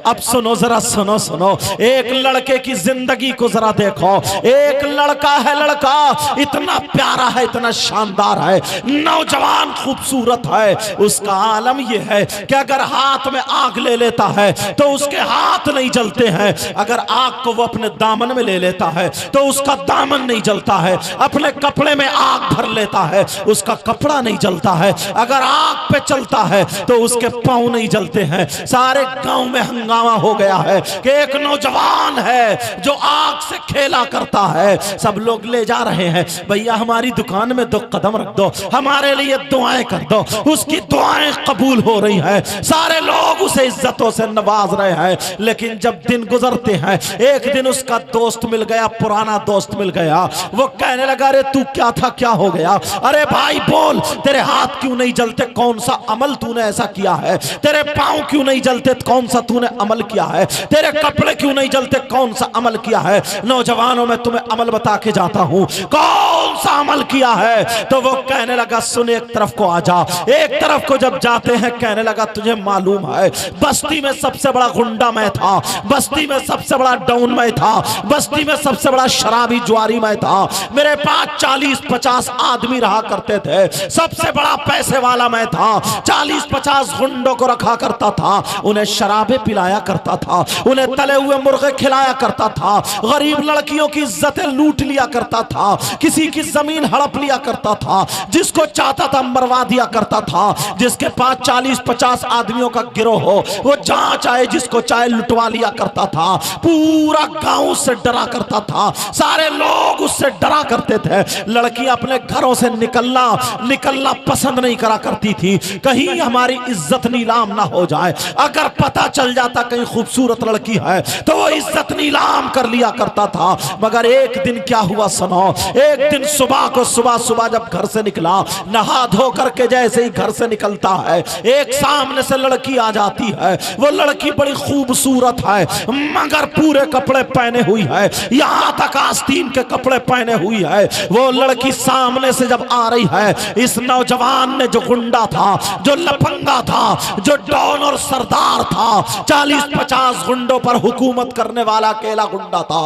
अब सुनो जरा, सुनो सुनो, एक लड़के की जिंदगी को जरा देखो। एक लड़का है, लड़का इतना प्यारा है, इतना शानदार है, नौजवान खूबसूरत है। उसका आलम यह है कि अगर हाथ में आग ले लेता है तो उसके हाथ नहीं जलते हैं। अगर आग को वो अपने दामन में ले लेता है तो उसका दामन नहीं जलता है। अपने कपड़े में आग भर लेता है, उसका कपड़ा नहीं जलता है। अगर आग पे चलता है तो उसके पांव नहीं जलते हैं। सारे गांव में हंगामा हो गया है कि एक नौजवान है जो आग से खेला करता है। सब लोग ले जा रहे हैं, भैया हमारी दुकान में 2 कदम रख दो, हमारे लिए दुआएं कर दो। उसकी दुआएं कबूल हो रही हैं, सारे लोग उसे इज्जतों से नवाज रहे हैं। लेकिन जब दिन गुजरते हैं, एक दिन उसका दोस्त मिल गया, पुराना दोस्त मिल गया। वो कहने लगा, अरे तू क्या था, क्या हो गया? अरे भाई बोल, तेरे हाथ क्यों नहीं जलते? कौन सा अमल तूने ऐसा किया है? तेरे पांव क्यों नहीं जलते? कौन सा तूने अमल किया है? तेरे कपड़े क्यों नहीं जलते? कौन सा अमल किया है? नौजवानों में तुम्हें अमल बता के जाता हूं, कौन सा अमल किया है? तो वो कहने लगा, सुन एक तरफ को आ जा। एक तरफ को जब जाते हैं, कहने लगा, तुझे मालूम है बस्ती में सबसे बड़ा गुंडा मैं था, बस्ती में सबसे बड़ा डाउन मैं था, बस्ती में सबसे बड़ा शराबी जुआरी मैं था। मेरे पास 40-50 आदमी रहा करते थे, सबसे बड़ा पैसे वाला मैं था। 40-50 गुंडों को रखा करता था, उन्हें शराबे पिलाया करता था, उन्हें तले हुए मुर्गे खिलाया करता था, गरीब लड़कियों की इज्जतें लूट लिया करता था, किसी की जमीन हड़प लिया करता था, जिसको चाहता था मरवा दिया करता था। जिसके पास 40-50 आदमियों का गिरोह हो, वो जहां चाहे जिसको चाहे लुटवा लिया करता था। पूरा गांव से डरा करता था, सारे लोग उससे डरा करते थे। लड़की अपने घरों से निकलना पसंद नहीं करा करती थी, कहीं हमारी इज्जत नीलाम ना हो जाए। अगर पता चल जाता कहीं खूबसूरत लड़की है तो वो इज्जत नीलाम कर लिया करता था। मगर एक दिन क्या हुआ सुनो। एक दिन सुबह जब घर से निकला, नहा धो करके जैसे ही घर से निकलता है, एक सामने से लड़की आ जाती है। वो लड़की बड़ी खूबसूरत है, मगर पूरे कपड़े पहने हुई है, यहां तक आस्तीन के कपड़े पहने हुई है। वो लड़की सामने से जब आ रही है, इस नौजवान ने, जो गुंडा था, जो लफंगा था, जो डॉन और सरदार था, 40-50 गुंडों पर हुकूमत करने वाला अकेला गुंडा था,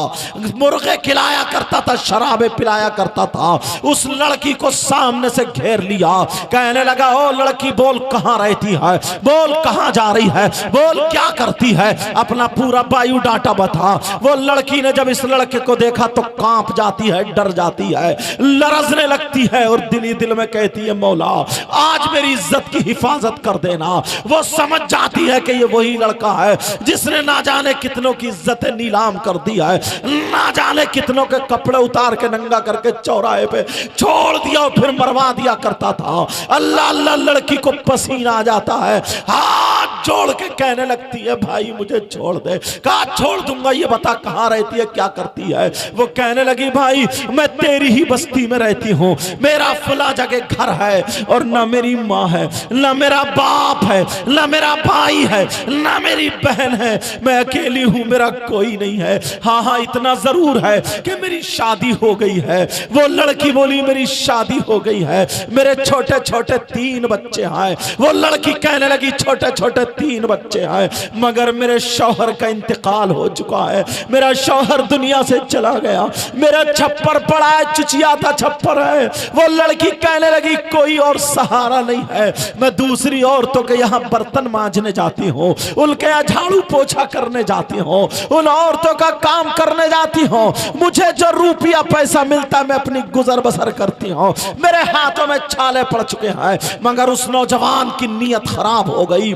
मुर्गे खिलाया करता था, शराबे पिलाया करता था, उस लड़की को सामने से घेर लिया। कहने लगा, ओ लड़की बोल कहां रहती है, बोल कहां जा रही है, बोल क्या करती है, अपना पूरा बायोडाटा बता। वो लड़की ने जब इस लड़के को देखा तो कांप जाती है, डर जाती है, लरजने लगती है और दिल ही दिल में कहती है, मौला आज मेरी इज्जत की हिफाजत कर देना। वो समझ जाती है कि ये वही लड़का है जिसने ना जाने कितनों की इज्जतें नीलाम कर दी है, ना जाने कितनों के कपड़े उतार के नंगा करके चौराहे पे छोड़ दिया और फिर मरवा दिया करता था। अल्लाह अल्लाह, लड़की को पसीना आ जाता है, हाथ जोड़ के कहने लगती है, भाई मुझे छोड़ दे। कहा छोड़ दूंगा, ये बता कहां रहती है, क्या करती है? वो कहने लगी, भाई मैं तेरी ही बस्ती में रहती हूँ, मेरा फला जगह घर है और ना मेरी माँ है, ना मेरा बाप है, ना मेरा भाई है, ना मेरी बहन है, मैं अकेली हूँ, मेरा कोई नहीं है। हाँ हाँ इतना जरूर है कि मेरी शादी हो गई है। वो लड़की बोली, मेरी शादी हो गई है, मेरे छोटे छोटे 3 बच्चे हैं। वो लड़की कहने लगी, छोटे छोटे 3 बच्चे हैं, मगर मेरे शौहर का इंतकाल हो चुका है, मेरा शौहर दुनिया से चला गया, मेरा छप्पर पड़ा है, चिचियाता छप्पर है। वो लड़की कहने लगी, कोई और सहारा नहीं है, मैं दूसरी औरतों के यहाँ बर्तन मांजने जाती हूँ, उनके यहाँ झाड़ू पोछा करने जाती हूँ, उन औरतों का काम करने जाती हूँ, मुझे जो रुपया पैसा मिलता मैं अपनी गुजर बसर करती हूँ, मेरे हाथों में छाले पड़ चुके हैं। मगर उस नौजवान की नीयत खराब हो गई।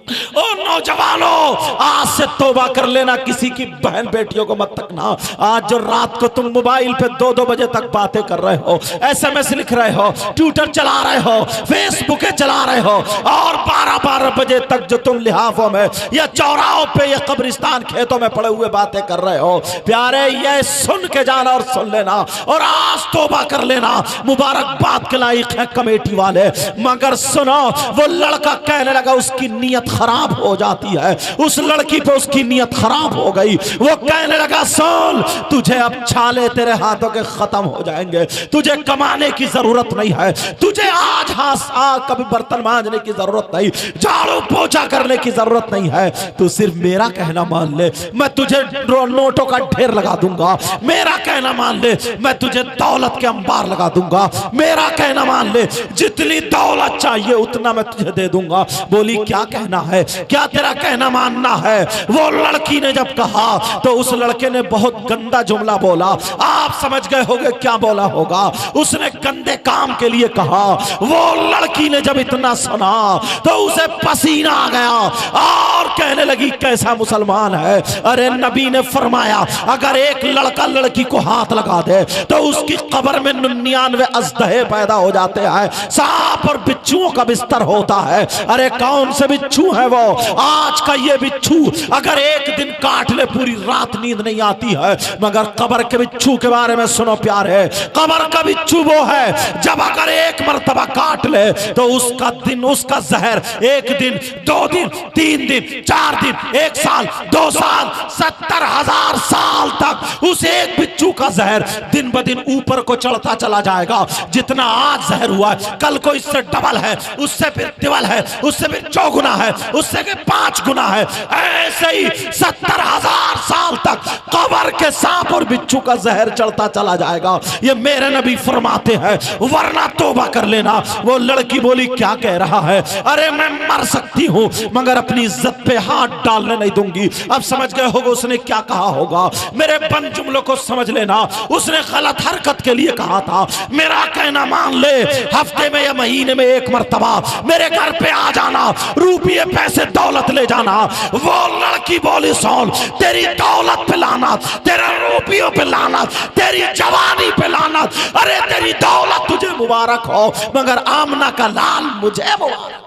ओ नौजवानों, आज से तौबा कर लेना, किसी की बहन बेटियों को मत तकना। आज जो रात को तुम मोबाइल पे 2-2 बजे तक बातें कर रहे हो, SMS लिख रहे हो, ट्विटर चला रहे हो, फेसबुक चला रहे हो, और 12-12 बजे तक जो तुम लिहाफों में या चौराहों पे या कब्रिस्तान खेतों में पड़े हुए बातें कर रहे हो, प्यारे ये सुन के जाना और सुन लेना और आज तौबा कर लेना। मुबारकबाद के लायक है कमेटी वाले। मगर सुनो, वो लड़का कहने लगा, उसकी नीयत खराब हो जाती है। उस लड़की पे उसकी नीयत खराब हो गई। वो कहने लगा सुन, तुझे अब छाले तेरे हाथों के खत्म हो जाएंगे, तुझे कमाने की जरूरत नहीं है, तुझे आज कभी बर्तन मांजने की जरूरत नहीं, झाड़ू पोछा करने की जरूरत नहीं है, तू सिर्फ मेरा कहना मान ले, मैं तुझे नोटों का ढेर लगा दूंगा। मेरा कहना मान ले, मैं तुझे दौलत के अंबार लगा दूंगा। मेरा कहना मान ले, जितनी दौलत चाहिए उतना मैं तुझे दे दूंगा। बोली क्या कहना है, क्या तेरा कहना मानना है? वो लड़की ने जब कहा तो उस लड़के ने बहुत गंदा जुमला बोला। आप समझ गए होंगे क्या बोला होगा। उसने गंदे काम के लिए कहा। वो लड़की ने जब इतना सुना तो उसे पसीना आ गया और कहने लगी कैसा मुसलमान है। अरे नबी ने फरमाया अगर एक लड़का लड़की को हाथ लगा दे तो उसकी कब्र में 99 अजदहे पैदा हो जाते हैं, सांप और बिच्छुओं का बिस्तर होता है। अरे कौन से बिच्छू है वो? आज का ये बिच्छू अगर एक दिन काट ले पूरी रात नींद नहीं आती है। मगर कब्र के बिच्छू के बारे में सुनो प्यारे, कब्र का बिच्छू वो है जब अगर एक मर्तबा काट ले तो उसका दिन, उसका जहर 1 दिन 2 दिन 3 दिन 4 दिन 1 साल 2 साल 70,000 साल तक उस एक बिच्छू का जहर दिन ब दिन ऊपर को चढ़ता चला जाएगा। जितना आज जहर हुआ है कल को इससे डबल है, उससे फिर तिबल है, उससे फिर 4 गुना है, उससे फिर 5 गुना है। ऐसे ही 70,000 साल तक कब्र के सांप और बिच्छू का जहर चढ़ता चला जाएगा। ये मेरे नबी फरमाते हैं, वरना तौबा कर लेना। वो लड़की बोली क्या कह रहा है? अरे मैं मर सकती हूँ मगर अपनी इज्जत पे हाथ डालने नहीं दूंगी। अब समझ गए होगा उसने क्या कहा होगा। मेरे बंद जुमलों को समझ लेना। उसने गलत हरकत के लिए कहा था मेरा कहना मान ले, हफ्ते में या महीने में 1 मर्तबा मेरे घर पे आ जाना, रुपये पैसे दौलत ले जाना। वो लड़की बोली सुन, तेरी दौलत पे लानत, तेरे रुपयों पे लानत, तेरी जवानी पे लानत, अरे तेरी दौलत तुझे मुबारक हो मगर आमना का लाल मुझे मुबारक।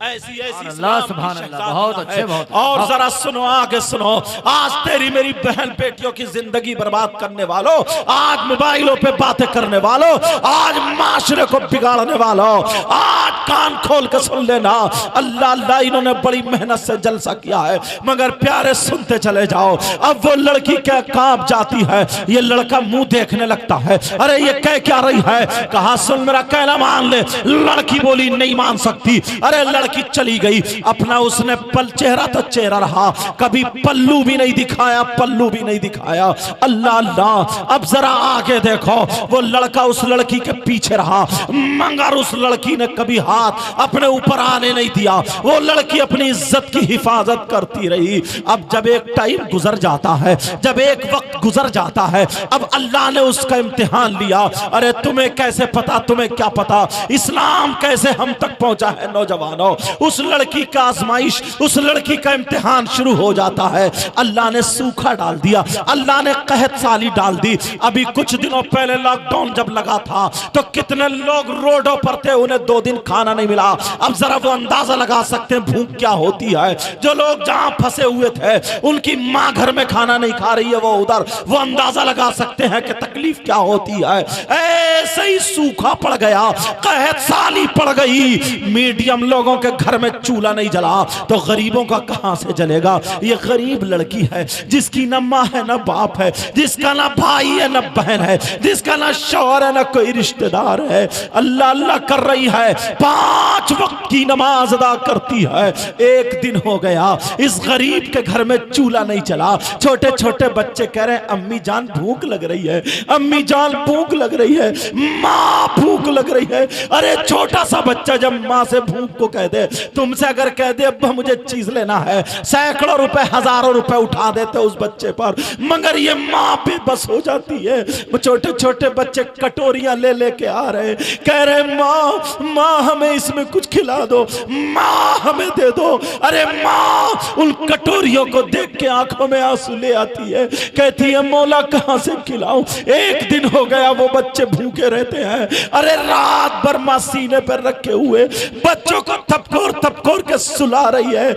ऐसी सुभान अल्लाह, बहुत अच्छे, बहुत। और जरा सुनो, आगे सुनो। आज तेरी मेरी बहन बेटियों की जिंदगी बर्बाद करने वालों, आज मोबाइलों पे बातें करने वालों, आज माशरे को बिगाड़ने वालों, आज कान खोल के सुन लेना। अल्लाह अल्लाह इन्होंने बड़ी मेहनत से जलसा किया है मगर प्यारे सुनते चले जाओ। अब वो लड़की क्या कांप जाती है, ये लड़का मुंह देखने लगता है। अरे ये कह क्या रही है? कहा सुन मेरा कहना मान ले। लड़की बोली नहीं मान सकती। अरे लड़की चली गई। अपना उसने चेहरा तो चेहरा रहा, कभी पल्लू भी नहीं दिखाया, पल्लू भी नहीं दिखाया। अल्लाह अल्लाह। अब जरा आगे देखो, वो लड़का उस लड़की के पीछे रहा मगर उस लड़की ने कभी हाथ अपने ऊपर आने नहीं दिया। वो लड़की अपनी इज्जत की हिफाजत करती रही। अब जब एक टाइम गुजर जाता है, जब एक वक्त गुजर जाता है, अब अल्लाह ने उसका इम्तिहान लिया। अरे तुम्हें कैसे पता, तुम्हें क्या पता इस्लाम कैसे हम तक पहुंचा है नौजवानों। उस लड़की का आजमाइश, उस लड़की का इम्तिहान शुरू हो जाता है। अल्लाह ने सूखा डाल दिया, अल्लाह ने कहत साली डाल दी। अभी कुछ दिनों पहले लॉकडाउन जब लगा था तो कितने लोग रोडों पर थे, उन्हें 2 दिन खाना नहीं मिला। अब जरा वो अंदाजा लगा सकते हैं भूख क्या होती है। जो लोग जहां फंसे हुए थे उनकी माँ घर में खाना नहीं खा रही है, वो उधर, वो अंदाजा लगा सकते हैं कि तकलीफ क्या होती है। ऐसे ही सूखा पड़ गया, कहत साली पड़ गई। मीडियम लोगों के घर में चूल्हा नहीं जला तो गरीबों का कहां से जलेगा। ये गरीब लड़की है जिसकी न माँ है न बाप है, जिसका ना भाई है न बहन है, जिसका ना शौहर है न कोई रिश्तेदार है। अल्लाह अल्लाह कर रही है, 5 वक्त की नमाज अदा करती है। एक दिन हो गया इस गरीब के घर में चूल्हा नहीं चला। छोटे छोटे बच्चे कह रहे हैं अम्मी जान भूख लग रही है, अम्मी जान भूख लग रही है, माँ भूख लग रही है। अरे छोटा सा बच्चा जब माँ से भूख को कह दे, तुमसे अगर कह दे अब्बा मुझे चीज लेना है, सैकड़ों रुपए हजारों रुपए उठा देते उस बच्चे पर, मगर ये माँ पे बस हो जाती है। वो छोटे छोटे बच्चे कटोरियां ले लेके आ रहे, कह रहे माँ माँ हमें इसमें कुछ खिला दो, माँ हमें दे दो। अरे माँ उन कटोरियों को देख के आंखों में आंसू ले आती है, कहती है मौला कहां से खिलाऊं। एक दिन हो गया वो बच्चे भूखे रहते हैं। अरे रात भर माँ सीने पर रखे हुए बच्चों को थपकोर के सुला रही है,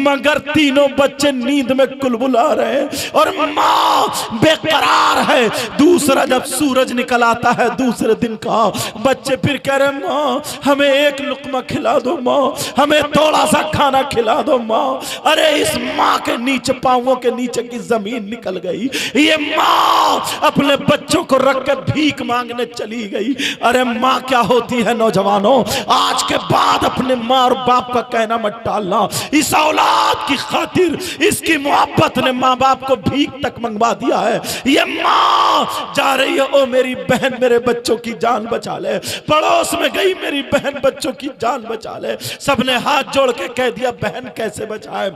मगर तीनों बच्चे नींद में कुलबुला रहे हैं और माँ बेकरार है। दूसरा जब सूरज निकल आता है दूसरे दिन का, बच्चे फिर कह रहे माँ हमें एक लुकमा खिला दो, माँ हमें थोड़ा सा खाना खिला दो माँ। अरे इस माँ के नीचे, पांवों के नीचे की जमीन निकल गई। ये माँ अपने बच्चों को रख के भीख मांगने चली गई। अरे माँ क्या होती है नौजवानों, आज के बाद अपने माँ और बाप का कहना मत टालना। इस औलाद की खातिर, इसकी मोहब्बत ने माँ बाप को भीख तक मंगवा दिया है। ये माँ जा रही है, ओ मेरी बहन मेरे बच्चों की जान बचा ले। पड़ोस में गई, मेरी बहन बच्चों की जान बचा ले। सबने हाथ जोड़ के कह दिया बहन कैसे बचाए,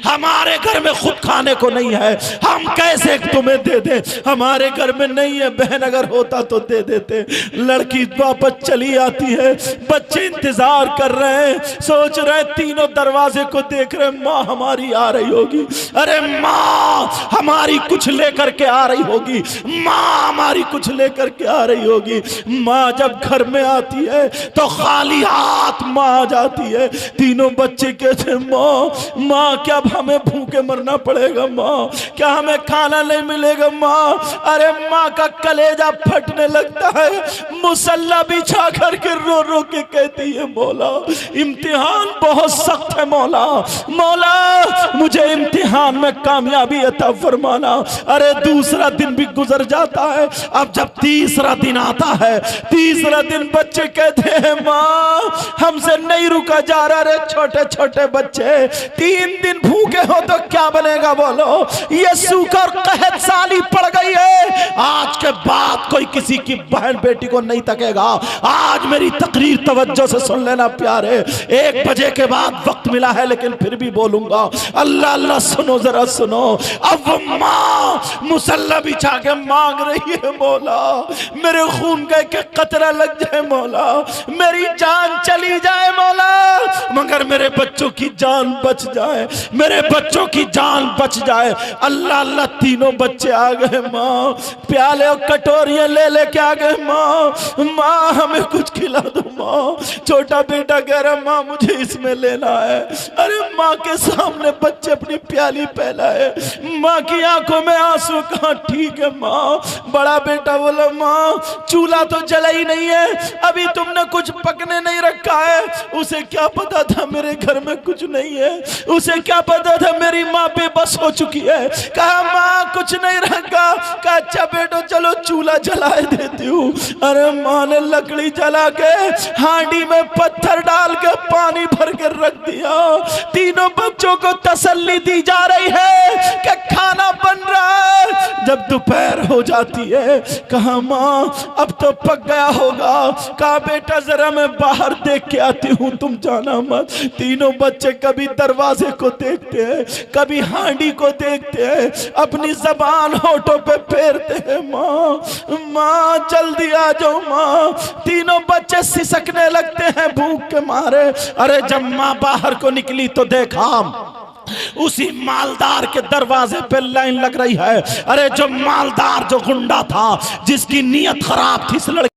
हमारे घर में खुद खाने को नहीं है, हम कैसे तुम्हें दे दे, हमारे घर में नहीं है। बहन अगर होता तो दे देते। लड़की वापस चली आती है, बच्चे इंतजार कर रहे हैं, सोच रहे तीनों दरवाजे को देख रहे, माँ हमारी आ रही होगी। अरे माँ हमारी कुछ लेकर के आ रही होगी, माँ हमारी कुछ लेकर के आ रही होगी। माँ जब घर में आती है तो खाली हाथ माँ आ जाती है। तीनों बच्चे कहते माँ क्या हमें भूखे मरना पड़ेगा माँ, क्या हमें खाना नहीं मिलेगा माँ। अरे माँ का कलेजा फटने लगता है, मुसल्ला बिछा करके रो रो के कहती है मौला इम्तिहान बहुत सख्त है, मौला मौला मुझे इम्तिहान में कामयाबी अता फरमाना। अरे दूसरा दिन भी गुजर जाता है। अब जब तीसरा दिन आता है, तीसरा दिन बच्चे कहते हैं माँ हमसे नहीं रुका जा रहा। रे छोटे छोटे बच्चे 3 दिन भूखे हो तो क्या बनेगा बोलो। ये सूखा और कहत साली पड़ गई है। आज के बाद कोई किसी की बहन बेटी को नहीं तकेगा। आज मेरी तकरीर तवज्जो से सुन लेना प्यारे, 1 बजे के बाद वक्त मिला है लेकिन फिर भी बोलूंगा। अल्लाह अल्लाह सुनो जरा सुनो। अब वो माँ मुसल्ला बिछा के मांग रही है मौला मेरे खून का एक कतरा लग जाए मौला, मेरी जान चली जाए मौला, मगर मेरे बच्चों की जान बच जाए, मेरे बच्चों की जान बच जाए। अल्लाह अल्लाह तीनों बच्चे आ गए, माँ प्याले और कटोरियां ले लेके आ गए। माँ हमें कुछ खिला दो माँ। छोटा बेटा कह रहा माँ मुझे इसमें लेना है। अरे माँ के सामने बच्चे अपनी प्याली पहला है, माँ की आंखों में आंसू। कहाँ ठीक है माँ। बड़ा बेटा बोला माँ चूल्हा तो जला ही नहीं है, अभी तुमने कुछ पकने नहीं रखा है। उसे क्या पता था मेरे घर में कुछ नहीं है, उसे क्या पता था मेरी माँ बेबस हो चुकी है। कहा माँ कुछ नहीं रखा। कहा अच्छा बेटो चलो चूल्हा जलाए देती हूँ। अरे माँ ने लकड़ी जला के हांडी में पत्थर डाल के पानी भर के रख दिया। तीनों बच्चों को तसल्ली दी जा रही है कि खाना बन रहा है। जब दोपहर हो जाती है कहा माँ अब तो पक गया होगा। कहा बेटा जरा मैं बाहर देख के आती हूँ, तुम जाना मत। तीनों बच्चे कभी दरवाजे को देखते हैं, कभी हांडी को देखते हैं, अपनी जबान होठों पे फेरते हैं माँ जल्दी आ जाओ माँ। तीनों बच्चे सिसकने लगते हैं भूख के मारे। अरे जब माँ बाहर को निकली तो देखा उसी मालदार के दरवाजे पे लाइन लग रही है। अरे जो मालदार जो गुंडा था जिसकी नीयत खराब थी इस लड़के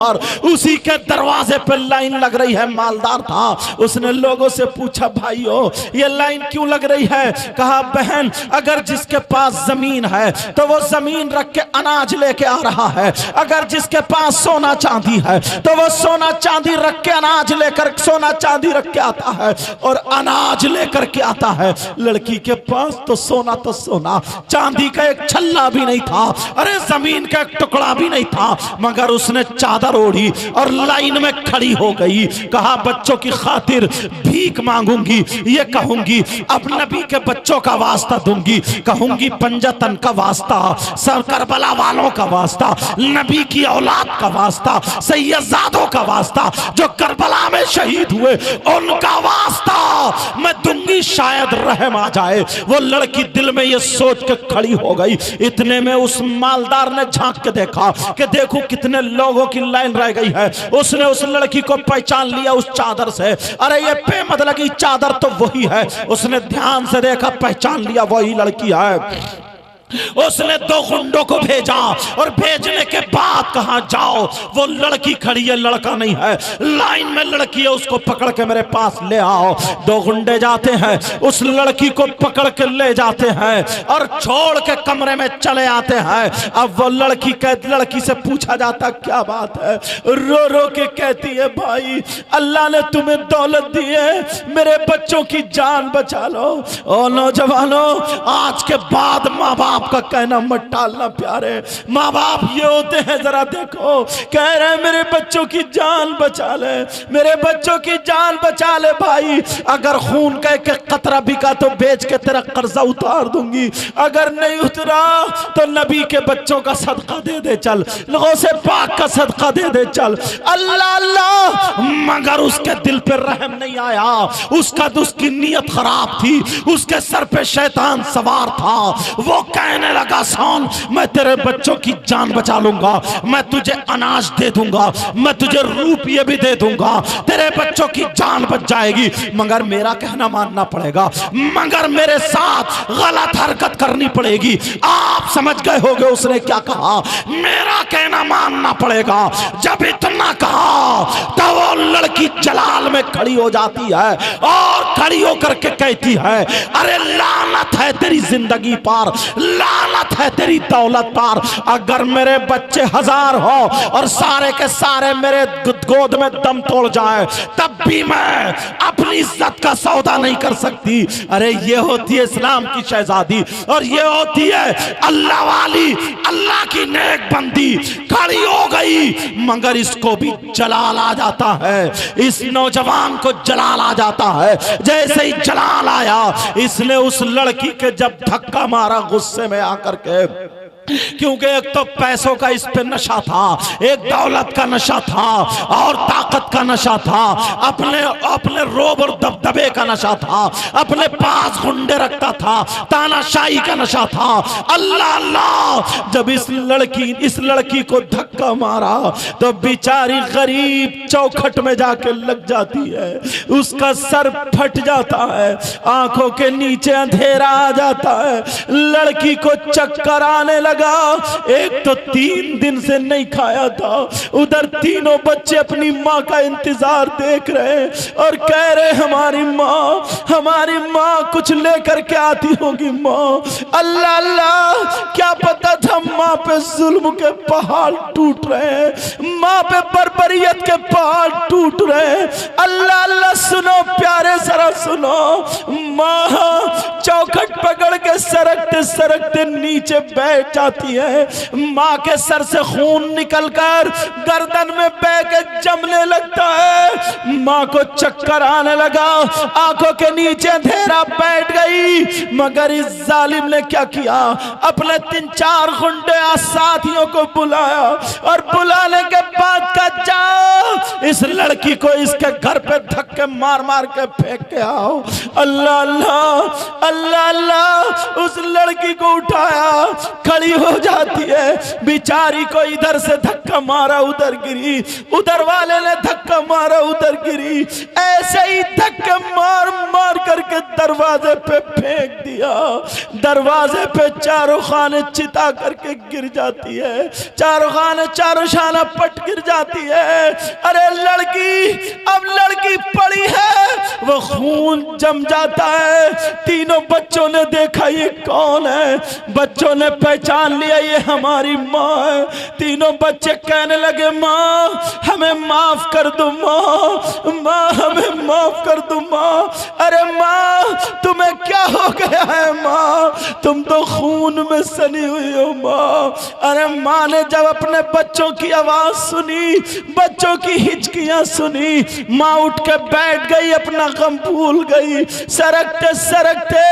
और उसी के दरवाजे पे लाइन लग रही है। मालदार था, उसने लोगों से पूछा भाइयों ये लाइन क्यों लग रही है। कहा बहन अगर जिसके पास जमीन है तो वो जमीन रख के अनाज लेके आ रहा है, अगर जिसके पास सोना चांदी है तो वो सोना चांदी रख के अनाज लेकर सोना चांदी रख के आता है और अनाज लेकर के आता है। लड़की के पास तो सोना चांदी का एक छल्ला भी नहीं था, अरे जमीन का एक टुकड़ा भी नहीं था, मगर उसने चादर ओढ़ी और लाइन में खड़ी हो गई। कहा बच्चों की खातिर भीख मांगूंगी, ये कहूंगी अब नबी के बच्चों का वास्ता दूंगी, कहूंगी पंजतन का वास्ता, सर करबला वालों का वास्ता, नबी की औलाद का वास्ता, सैयदजादों का वास्ता जो करबला में शहीद हुए उनका वास्ता मैं दूंगी, शायद रहम आ जाए। वो लड़की दिल में ये सोच के खड़ी हो गई। इतने में उस मालदार ने झांक के देखा कि देखो कितने लोगों की लाइन रह गई है। उसने उस लड़की को पहचान लिया उस चादर से। अरे ये बेमत लगी चादर तो वही है। उसने ध्यान से देखा, पहचान लिया वही लड़की है। उसने 2 गुंडों को भेजा और भेजने के बाद कहा जाओ वो लड़की खड़ी है, लड़का नहीं है, लाइन में लड़की है, उसको पकड़ के मेरे पास ले आओ। 2 गुंडे जाते हैं, उस लड़की को पकड़ के ले जाते हैं और छोड़ के कमरे में चले आते हैं। अब वो लड़की से पूछा जाता क्या बात है, रो रो के कहती है भाई अल्लाह ने तुम्हें दौलत दी है, मेरे बच्चों की जान बचा लो। ओ नौजवानों, आज के बाद माँ बाप का कहना मत टालना प्यारे। माँ बाप ये होते हैं, जरा देखो, कह रहे हैं मेरे बच्चों की जान बचा ले, मेरे बच्चों की जान बचा ले भाई। अगर खून का एक कतरा बिका तो बेच के तेरा कर्जा उतार दूंगी, अगर नहीं उतरा तो नबी के बच्चों का सदका दे दे चल, लोगों से पाक का सदका दे दे चल। अल्लाह अल्लाह, मगर उसके दिल पे रहम नहीं आया, उसकी नीयत खराब थी, उसके सर पे शैतान सवार था। वो कहने लगा सुन, मैं तेरे बच्चों की जान बचा लूंगा, मैं तुझे अनाज दे दूंगा, मैं तुझे रुपये भी दे दूंगा, तेरे बच्चों की जान बच जाएगी, मगर मेरा कहना मानना पड़ेगा, मगर मेरे साथ गलत हरकत करनी पड़ेगी। आप समझ गए होंगे उसने क्या कहा, मेरा कहना मानना पड़ेगा। जब इतना कहा तो वो लड़की जलाल में खड़ी हो जाती है और खड़ी होकर के कहती है अरे लानत है तेरी जिंदगी पर, लानत है तेरी दौलत पर। अगर मेरे बच्चे 1000 हो और सारे के सारे मेरे गोद में दम तोड़ जाए तब भी मैं अपनी इज्जत का सौदा नहीं कर सकती। अरे ये होती है इस्लाम की शहजादी और ये होती है अल्लाह वाली, अल्लाह की नेक बंदी। खड़ी हो गई, मगर इसको भी जलाल आ जाता है, इस नौजवान को जलाल आ जाता है। जैसे ही जलाल आया, इसने उस लड़की के जब धक्का मारा गुस्से में आकर के, क्योंकि एक तो पैसों का इस पे नशा था, एक दौलत का नशा था और ताकत का नशा था, अपने रोब और दबदबे का नशा था, अपने पास गुंडे रखता था, तानाशाही का नशा था। अल्लाह अल्लाह, जब इस लड़की को धक्का मारा तो बेचारी गरीब चौखट में जाके लग जाती है, उसका सर फट जाता है, आंखों के नीचे अंधेरा आ जाता है, लड़की को चक्कर आने लगा। एक तो 3 दिन से नहीं खाया था, उधर तीनों बच्चे अपनी माँ का इंतजार देख रहे और कह रहे हमारी माँ कुछ लेकर के आती होगी माँ। अल्लाह अल्लाह, क्या पता था माँ पे जुल्म के पहाड़ टूट रहे हैं, माँ पे बर्बरियत के पहाड़ टूट रहे हैं। अल्लाह अल्लाह, सुनो प्यारे, जरा सुनो, माँ चौखट पकड़ के सरकते सरकते नीचे बैठ जाती है, माँ के सर से खून निकलकर गर्दन में बह के जमने लगता है, माँ को चक्कर आने लगा, आंखों के नीचे अंधेरा बैठ गई। मगर इस जालिम ने क्या किया, अपने 3-4 गुंडे साथियों को बुलाया और बुलाने के बाद कहा जाओ इस लड़की को इसके घर पे धक्के मार मार के फेंक के आओ। अल्लाह अल्लाह अल्लाह अल्लाह, उस लड़की को उठाया, खड़ी हो जाती है, बेचारी को इधर से धक्का मारा उधर गिरी, उधर वाले ने धक्का मारा उधर गिरी, ऐसे ही धक्के मार मार करके दरवाजे पे फेंक दिया। दरवाजे पे चारों खाने चिता करके गिर जाती है, चारों खाने चारों शाना पट गिर जाती है। अरे अब लड़की पड़ी है, वो खून जम जाता है। तीनों बच्चों ने देखा ये कौन है, बच्चों ने पहचान लिया ये हमारी माँ है। तीनों बच्चे कहने लगे माँ हमें माफ कर दो, माँ हमें माफ कर दो माँ। अरे माँ तुम्हें क्या हो गया है माँ, तुम तो खून में सनी हुई हो माँ। अरे माँ ने जब अपने बच्चों की आवाज सुनी, बच्चों की हिचकियां सुनी, माँ उठ के बैठ गई, अपना गम भूल गई। सरकते सरकते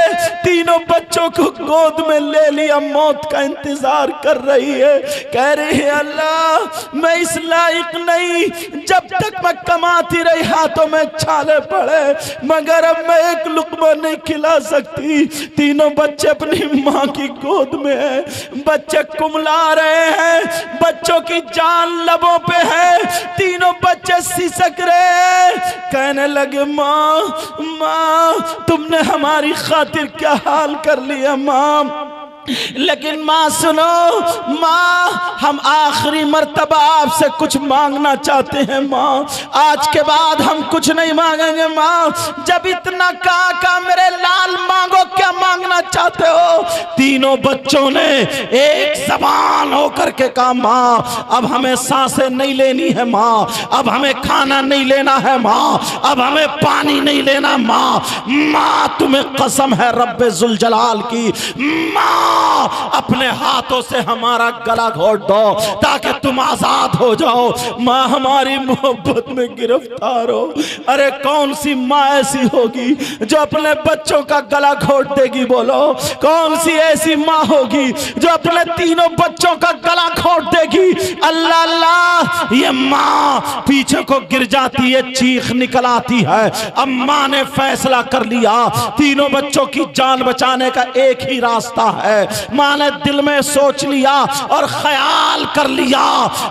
तीनों बच्चों को गोद में ले लिया, मौत का इंतजार कर रही है। कह रही है अल्लाह मैं इस लायक नहीं, जब तक मैं कमाती रही हाथों में छाले पड़े, मगर अब मैं एक लुकमा नहीं खिला सकती। तीनों बच्चे अपनी माँ की गोद में है, बच्चे कुमला रहे हैं, बच्चों की जान लबों पे है, तीनों बच्चे सिसक रहे, कहने लगे माँ तुमने हमारी खातिर क्या हाल कर लिया माँ। लेकिन माँ सुनो, माँ हम आखिरी मर्तबा आपसे कुछ मांगना चाहते हैं माँ, आज के बाद हम कुछ नहीं मांगेंगे माँ। जब इतना कहा मेरे लाल मांगो, क्या मांगना चाहते हो? तीनों बच्चों ने एक जबान होकर के कहा माँ अब हमें सांसें नहीं लेनी है माँ, अब हमें खाना नहीं लेना है माँ, अब हमें पानी नहीं लेना माँ। माँ तुम्हें कसम है रब्बे जुल जलाल की, माँ अपने हाथों से हमारा गला घोट दो ताकि तुम आजाद हो जाओ। माँ हमारी मोहब्बत में गिरफ्तार हो। अरे कौन सी माँ ऐसी होगी जो अपने बच्चों का गला घोट देगी? बोलो कौन सी ऐसी माँ होगी जो अपने तीनों बच्चों का गला घोट देगी? अल्लाह अल्लाह, ये माँ पीछे को गिर जाती है, चीख निकल आती है। अब माँ ने फैसला कर लिया तीनों बच्चों की जान बचाने का एक ही रास्ता है। माँ ने दिल में सोच लिया और ख्याल कर लिया,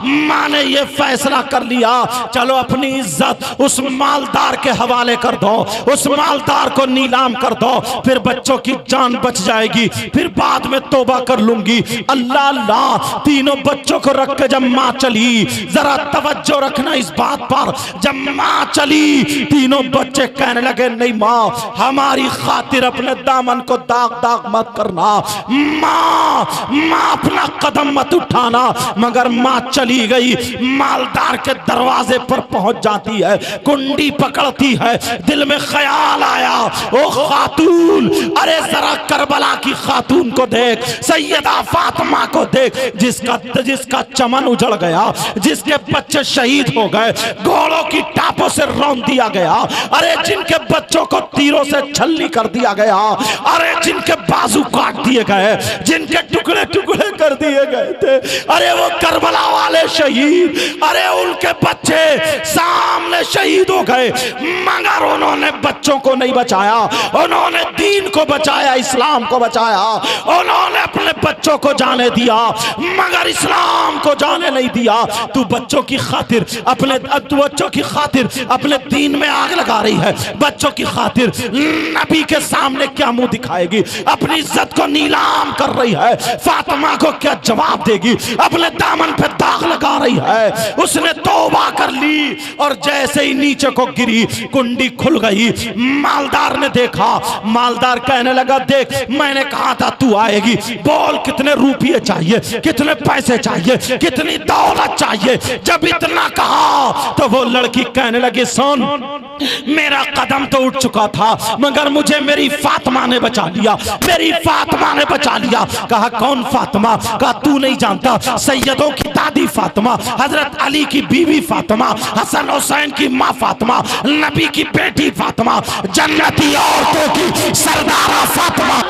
माँ ने ये फैसला कर लिया चलो अपनी इज्जत उस मालदार के हवाले कर दो, उस मालदार को नीलाम कर दो, फिर बच्चों की जान बच जाएगी, फिर बाद में तौबा कर लूंगी। अल्लाह अल्लाह, तीनों बच्चों को रख के जब माँ चली, जरा तवज्जो रखना इस बात पर, जब माँ चली तीनों बच्चे कहने लगे नहीं माँ हमारी खातिर अपने दामन को दाग दाग मत करना, माँ माँ अपना कदम मत उठाना। मगर माँ चली गई, मालदार के दरवाजे पर पहुंच जाती है, कुंडी पकड़ती है, दिल में ख्याल आया ओ खातून, अरे जरा करबला की खातून को देख, सैयदा फातिमा को देख, जिसका चमन उजड़ गया, जिसके बच्चे शहीद हो गए, घोड़ों की टापों से रौंद दिया गया, अरे जिनके बच्चों को तीरों से छल्ली कर दिया गया, अरे जिनके बाजू काट दिए गए, जिनके टुकड़े टुकड़े कर दिए गए थे, अरे वो करबला वाले शहीद, अरे उनके बच्चे सामने शहीद हो गए, मगर उन्होंने बच्चों को नहीं बचाया, उन्होंने दीन को बचाया, इस्लाम को बचाया, उन्होंने अपने बच्चों को जाने दिया मगर इस्लाम को जाने नहीं दिया। तू बच्चों की खातिर अपने दीन में आग लगा रही है, बच्चों की खातिर नबी के सामने क्या मुंह दिखाएगी, अपनी इज्जत को नीलाम कर रही है, फातिमा को क्या जवाब देगी, अपने दामन पे दाग लगा रही है। उसने तौबा कर ली और जैसे ही नीचे को गिरी कुंडी खुल गई, मालदार ने देखा, मालदार कहने लगा देख मैंने कहा था तू आएगी, बोल कितने रुपये चाहिए, कितने पैसे चाहिए, कितनी दौलत चाहिए। जब इतना कहा तो वो लड़की कहने लगी सुन मेरा कदम तो उठ चुका था मगर मुझे मेरी फातिमा ने बचा लिया, मेरी फातिमा ने बचा लिया। कहा कौन फातिमा? कहा तू नहीं जानता, सैयदों की दादी फातिमा, हजरत अली की बीवी फातिमा, हसन हुसैन की माँ फातिमा, नबी की बेटी फातिमा, जन्नती औरतों की सरदारा फातिमा।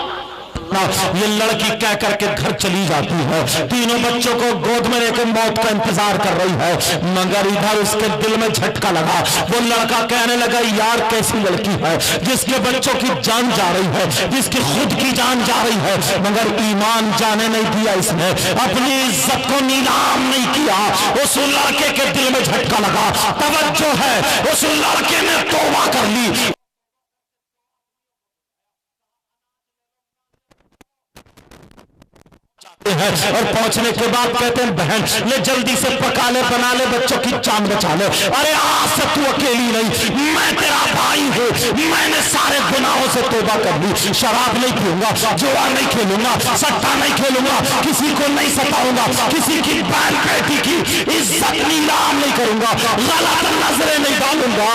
ये लड़की कह करके घर चली जाती है, तीनों बच्चों को गोद में लेकर मौत का इंतजार कर रही है, मगर इधर उसके दिल में झटका लगा। वो लड़का कहने लगा यार कैसी लड़की है जिसके बच्चों की जान जा रही है, जिसकी खुद की जान जा रही है, मगर ईमान जाने नहीं दिया, इसने अपनी इज्जत को नीलाम नहीं किया। उस लड़के के दिल में झटका लगा, तवज्जो है, उस लड़के ने तौबा कर ली। और पहुंचने के बाद कहते हैं बहन ले जल्दी से पका ले, बना ले, बच्चों की जान बचा ले। अरे आज से तू अकेली नहीं, मैं तेरा भाई हूँ, मैंने सारे गुनाहों से तौबा कर ली, शराब नहीं पीऊंगा, जुआ नहीं खेलूंगा, सट्टा नहीं खेलूंगा, किसी को नहीं सताऊंगा, किसी की बहन बेटी की इज्जत नीलाम नहीं करूंगा, गलत नजरें नहीं डालूंगा,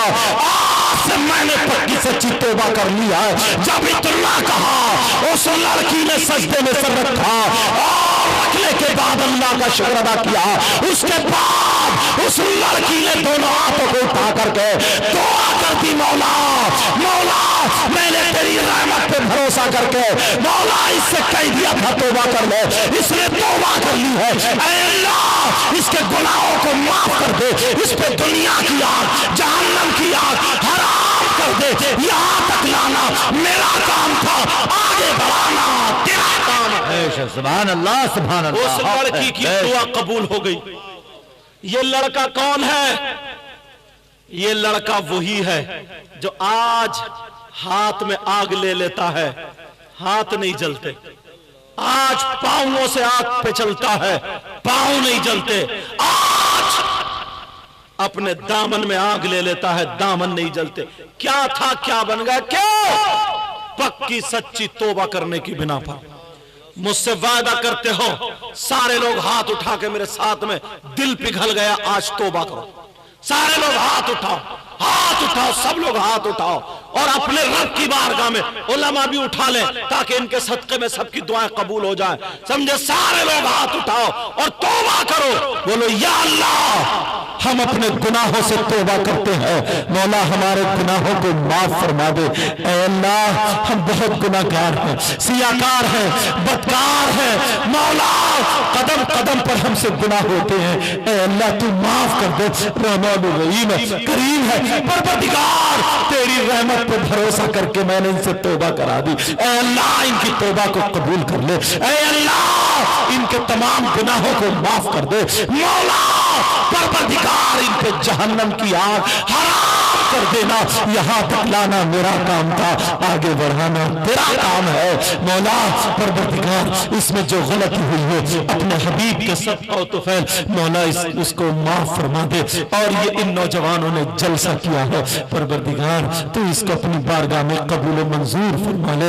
आज से मैंने पक्की सच्ची तौबा कर लिया है। जब इतना कहा उस लड़की ने सजदे में सर रखा और रखने के बाद अल्लाह का शुक्र अदा किया। उसके बाद उस लड़की ने दोनों हाथों को उठा करके दुआ कर दी, मौला मौला मैंने तेरी रहमत पे भरोसा करके मौला इससे कह दिया था तौबा कर ले, इसने तौबा कर ली है, ऐ अल्लाह इसके गुनाहों को माफ कर दे, इस पे दुनिया की आग जहन्नम की आग हराम कर दे, यहाँ तक लाना मेरा काम था, आगे बढ़ाना तेरा काम है। सुभान अल्लाह सुभान अल्लाह। उस लड़की की दुआ कबूल हो गई। ये लड़का कौन है? ये लड़का वही है जो आज हाथ में आग ले लेता है, हाथ नहीं जलते, आज पांवों से आग पे चलता है, पांव नहीं जलते। आज अपने दामन में आग ले लेता है, दामन नहीं जलते। क्या था क्या बन गया? क्यों? पक्की सच्ची तौबा करने की बिना पर। मुझसे वादा करते हो, सारे लोग हाथ उठा के मेरे साथ में, दिल पिघल गया, आज तौबा करो। सारे लोग हाथ उठाओ, हाथ उठाओ, सब लोग हाथ उठाओ और अपने रब की बारगाह में उलमा भी उठा लें ताकि इनके सदक़े में सबकी दुआएं कबूल हो जाएं। समझे? सारे लोग हाथ उठाओ और तौबा करो। बोलो या अल्लाह, हम अपने गुनाहों से तौबा करते हैं, मौला हमारे गुनाहों को माफ फरमा दे। ऐ अल्लाह, हम बहुत गुनाहगार हैं, सियाकार हैं, बदकार हैं, मौला कदम कदम पर हमसे गुनाह होते हैं। ऐ अल्लाह, तू माफ कर दे। रहमान रहीम करीम है, परवरदिगार तेरी रहमत पे भरोसा करके मैंने इनसे तौबा करा दी। ऐ अल्लाह, इनकी तौबा को कबूल कर ले। ऐ अल्लाह, इनके तमाम गुनाहों को माफ कर दे। मौला परवरदिगार, इन पे जहन्नम की आग हराम कर देना। यहां तक लाना मेरा काम था, आगे बढ़ाना तेरा काम है। मौला परवरदिगार, इसमें जो गलती हुई है अपने हबीब के सदक़ा व तुफ़ैल, मौला उसको माफ फरमा दे। और ये इन नौजवानों ने जलसा किया है, परवरदिगार तू इसको अपनी बारगाह में कबूल मंजूर फरमा ले।